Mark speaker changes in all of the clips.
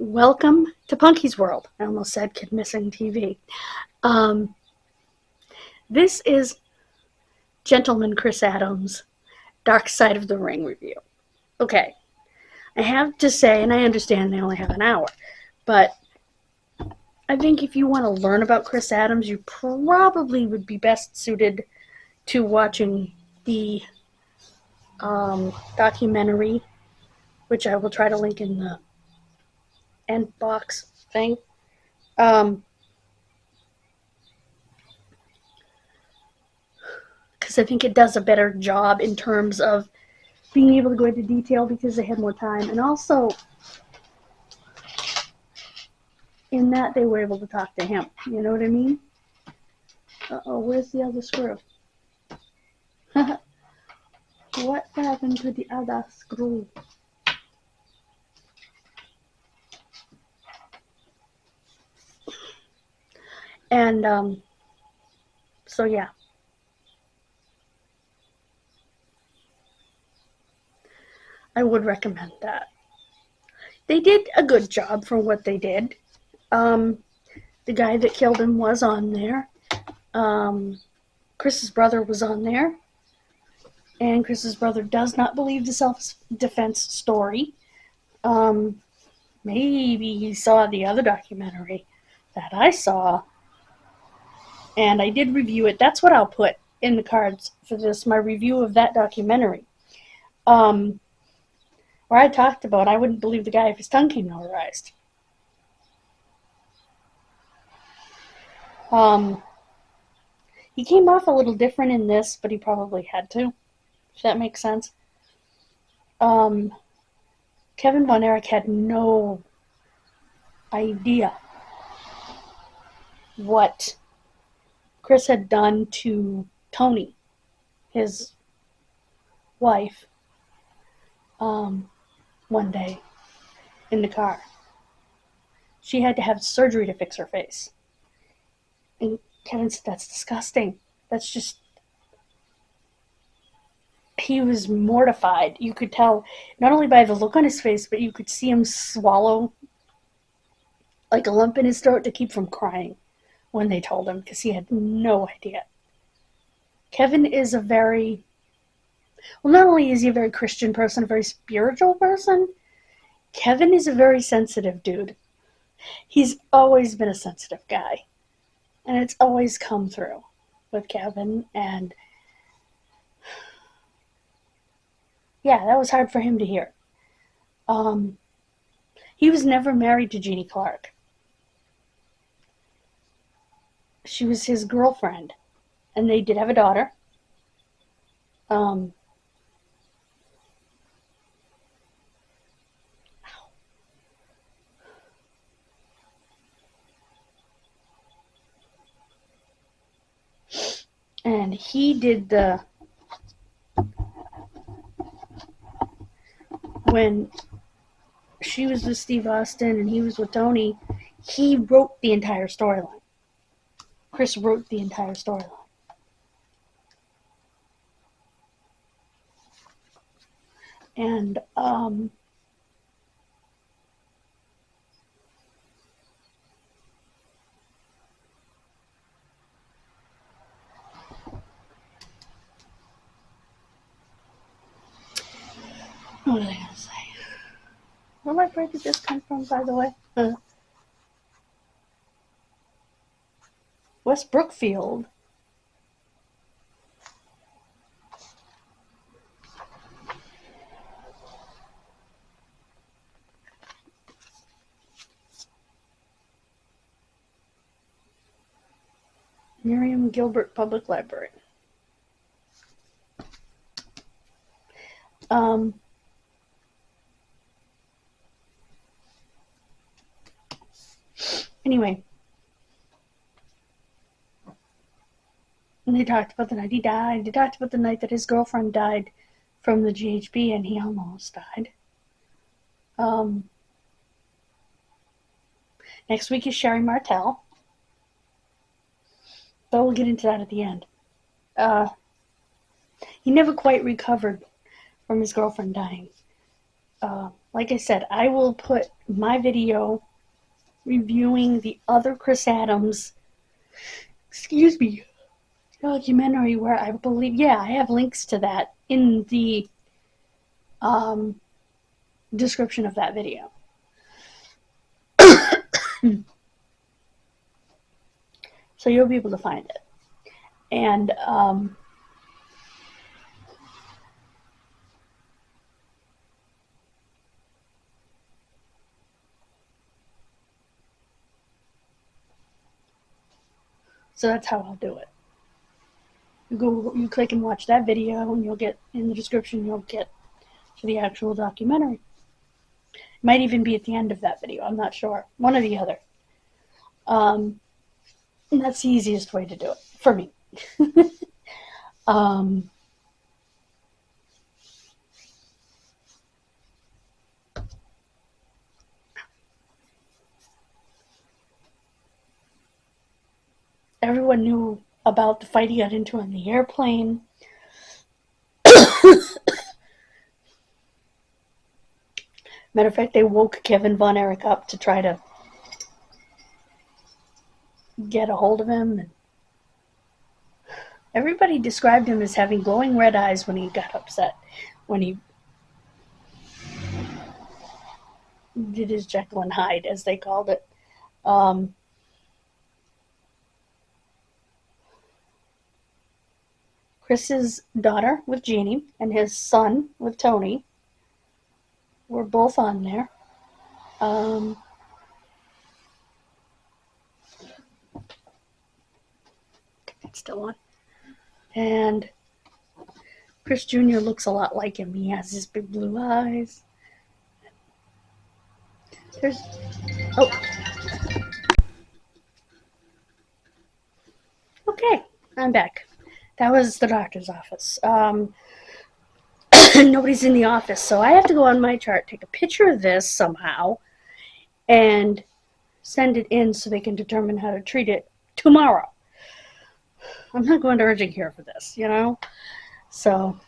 Speaker 1: Welcome to Punky's World. I almost said Kid Missing TV. This is Gentleman Chris Adams' Dark Side of the Ring review. Okay, I have to say, and I understand they only have an hour, but I think if you want to learn about Chris Adams, you probably would be best suited to watching the documentary, which I will try to link in the end box thing. Because I think it does a better job in terms of being able to go into detail because they had more time, and also in that they were able to talk to him. You know what I mean? Uh-oh, where's the other screw? What happened to the other screw? And so yeah. I would recommend that. They did a good job for what they did. The guy that killed him was on there. Chris's brother was on there. And Chris's brother does not believe the self-defense story. Maybe he saw the other documentary that I saw. And I did review it. That's what I'll put in the cards for this, my review of that documentary. Where I talked about I wouldn't believe the guy if his tongue came notarized. He came off a little different in this, but he probably had to, if that makes sense. Kevin Von Erich had no idea what Chris had done to Tony, his wife, one day in the car. She had to have surgery to fix her face. And Kevin said, that's disgusting. That's just... He was mortified. You could tell, not only by the look on his face, but you could see him swallow like a lump in his throat to keep from crying when they told him, because he had no idea. Kevin is a very... Well, not only is he a very Christian person, a very spiritual person, Kevin is a very sensitive dude. He's always been a sensitive guy. And it's always come through with Kevin. And yeah, that was hard for him to hear. He was never married to Jeannie Clark. She was his girlfriend. And they did have a daughter. And he did when she was with Steve Austin and he was with Tony, he wrote the entire storyline. Chris wrote the entire storyline. And what was I going to say? Where did this come from, by the way? West Brookfield. Miriam Gilbert Public Library. Anyway, and they talked about the night he died. They talked about the night that his girlfriend died from the GHB, and he almost died. Next week is Sherry Martel. But we'll get into that at the end. He never quite recovered from his girlfriend dying. like I said, I will put my video reviewing the other Chris Adams, documentary where I believe, I have links to that in the description of that video. So you'll be able to find it. And so that's how I'll do it. You click and watch that video, and you'll get, in the description, you'll get to the actual documentary. It might even be at the end of that video. I'm not sure. One or the other. And that's the easiest way to do it for me. Everyone knew about the fight he got into on the airplane. Matter of fact, they woke Kevin Von Erich up to try to get a hold of him. And everybody described him as having glowing red eyes when he got upset, when he did his Jekyll and Hyde, as they called it. Chris's daughter with Jeannie and his son with Tony were both on there. It's still on. And Chris Jr. looks a lot like him. He has his big blue eyes. Okay, I'm back. That was the doctor's office. Nobody's in the office, so I have to go on my chart, take a picture of this somehow, and send it in so they can determine how to treat it tomorrow. I'm not going to urgent care for this, So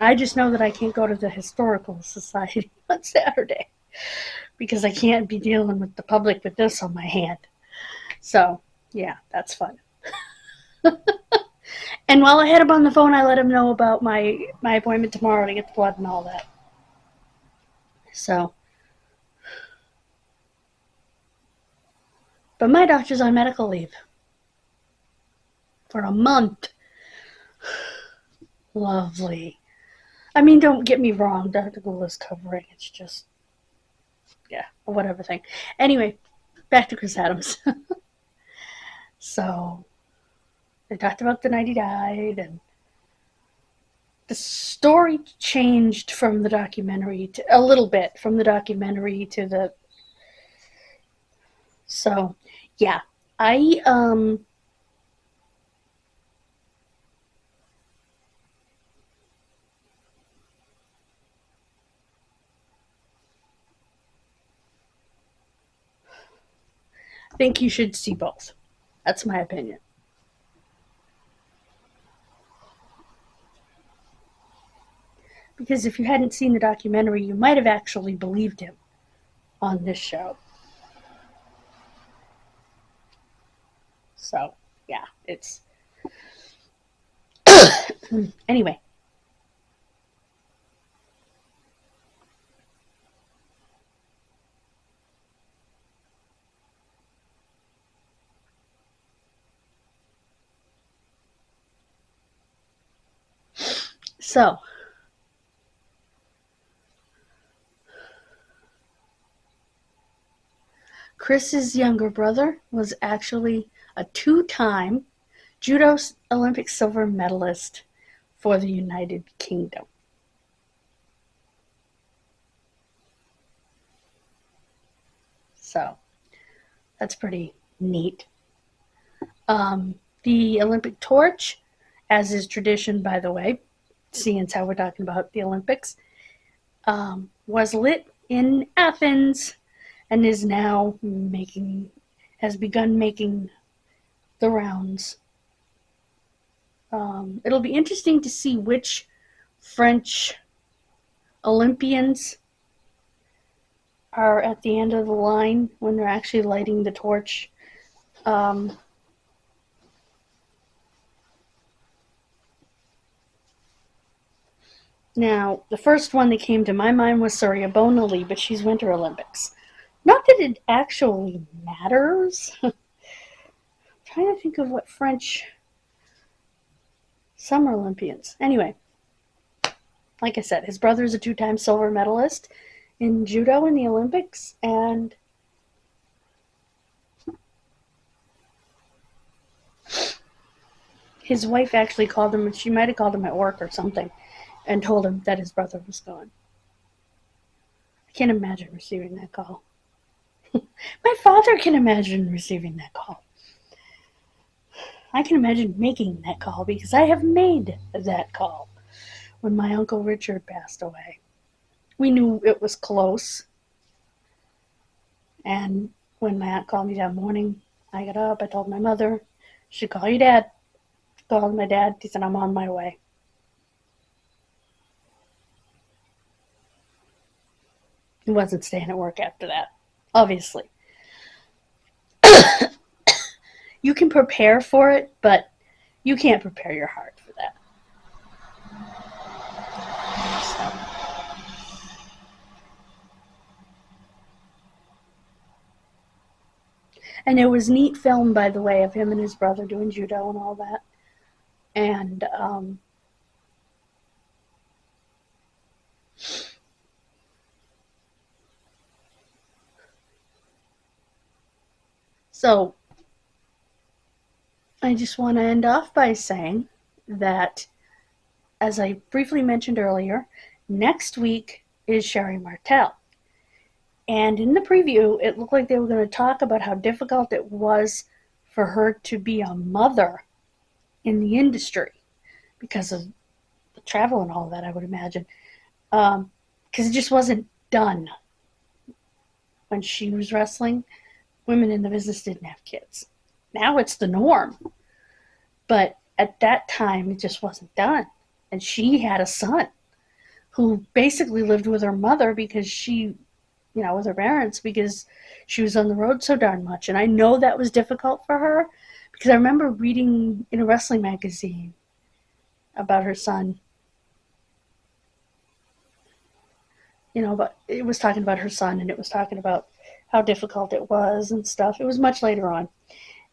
Speaker 1: I just know that I can't go to the Historical Society on Saturday because I can't be dealing with the public with this on my hand. So, yeah, that's fun. And while I had him on the phone, I let him know about my appointment tomorrow to get the blood and all that. So. But my doctor's on medical leave. For a month. Lovely. I mean, don't get me wrong. Dr. Gould is covering. It's just, a whatever thing. Anyway, back to Chris Adams. So, they talked about the night he died, and the story changed from the documentary to a little bit from the documentary to the. So, yeah, I think you should see both. That's my opinion. Because if you hadn't seen the documentary, you might have actually believed him on this show. So, yeah, it's... Anyway. So, Chris's younger brother was actually a two-time judo Olympic silver medalist for the United Kingdom. So, that's pretty neat. The Olympic torch, as is tradition, by the way, seeing as how we're talking about the Olympics, was lit in Athens and is now has begun making the rounds. It'll be interesting to see which French Olympians are at the end of the line when they're actually lighting the torch. Now, the first one that came to my mind was Surya Bonali, but she's Winter Olympics. Not that it actually matters. I'm trying to think of what French Summer Olympians. Anyway, like I said, his brother's a 2-time silver medalist in judo in the Olympics, and his wife actually called him, she might have called him at work or something, and told him that his brother was gone. I can't imagine receiving that call. My father can imagine receiving that call. I can imagine making that call because I have made that call when my Uncle Richard passed away. We knew it was close. And when my aunt called me that morning, I got up, I told my mother, she called your dad. Called my dad, he said, I'm on my way. He wasn't staying at work after that, obviously. You can prepare for it, but you can't prepare your heart for that. And it was neat film, by the way, of him and his brother doing judo and all that. And so I just want to end off by saying that, as I briefly mentioned earlier, next week is Sherry Martel. And in the preview, it looked like they were going to talk about how difficult it was for her to be a mother in the industry because of the travel and all that, I would imagine. Because it just wasn't done when she was wrestling. Women in the business didn't have kids. Now it's the norm. But at that time, it just wasn't done. And she had a son who basically lived with her mother because she, with her parents, because she was on the road so darn much. And I know that was difficult for her because I remember reading in a wrestling magazine about her son. But it was talking about her son, and it was talking about how difficult it was and stuff. It was much later on.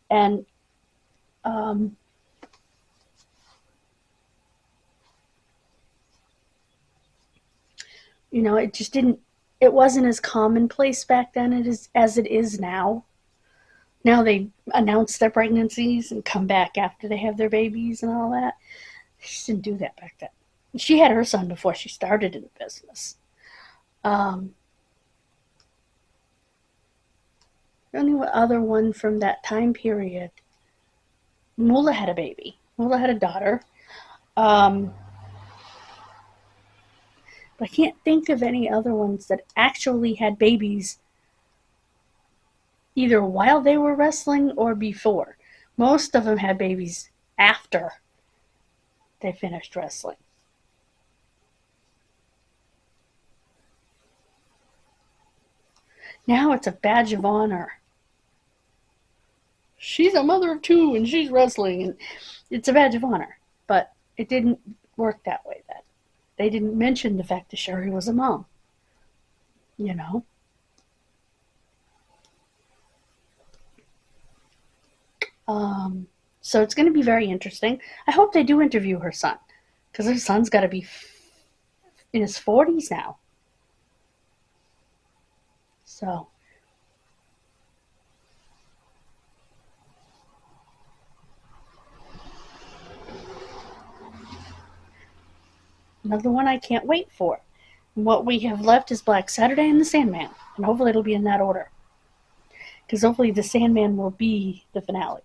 Speaker 1: And it just didn't, it wasn't as commonplace back then as it is now. Now they announce their pregnancies and come back after they have their babies and all that. They just didn't do that back then. She had her son before she started in the business. The only other one from that time period, Moolah had a baby. Moolah had a daughter. But I can't think of any other ones that actually had babies either while they were wrestling or before. Most of them had babies after they finished wrestling. Now it's a badge of honor. She's a mother of 2 and she's wrestling, and it's a badge of honor. But it didn't work that way then. They didn't mention the fact that Sherry was a mom. So it's going to be very interesting. I hope they do interview her son, because her son's got to be in his 40s now. So another one I can't wait for. And what we have left is Black Saturday and the Sandman, and hopefully it'll be in that order, because hopefully the Sandman will be the finale.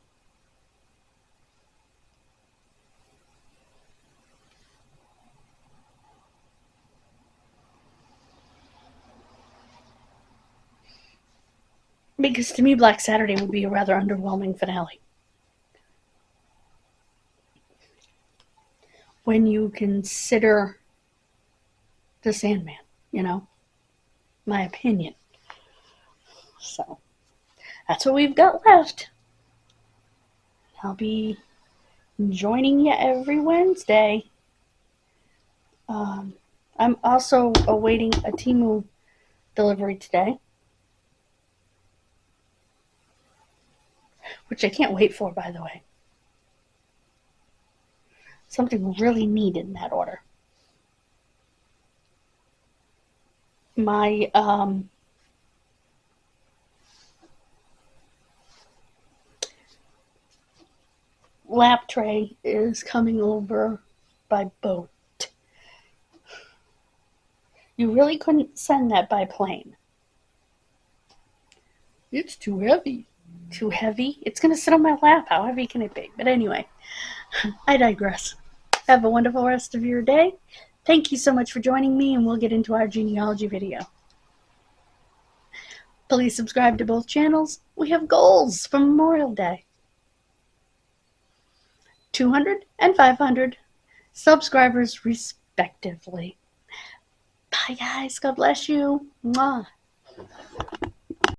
Speaker 1: Because to me, Black Saturday would be a rather underwhelming finale. When you consider the Sandman, my opinion. So that's what we've got left. I'll be joining you every Wednesday. I'm also awaiting a Temu delivery today, which I can't wait for, by the way. Something really neat in that order. My lap tray is coming over by boat. You really couldn't send that by plane. It's too heavy. Too heavy? It's going to sit on my lap. How heavy can it be? But anyway, I digress. Have a wonderful rest of your day. Thank you so much for joining me, and we'll get into our genealogy video. Please subscribe to both channels. We have goals for Memorial Day. 200 and 500 subscribers respectively. Bye, guys. God bless you. Mwah.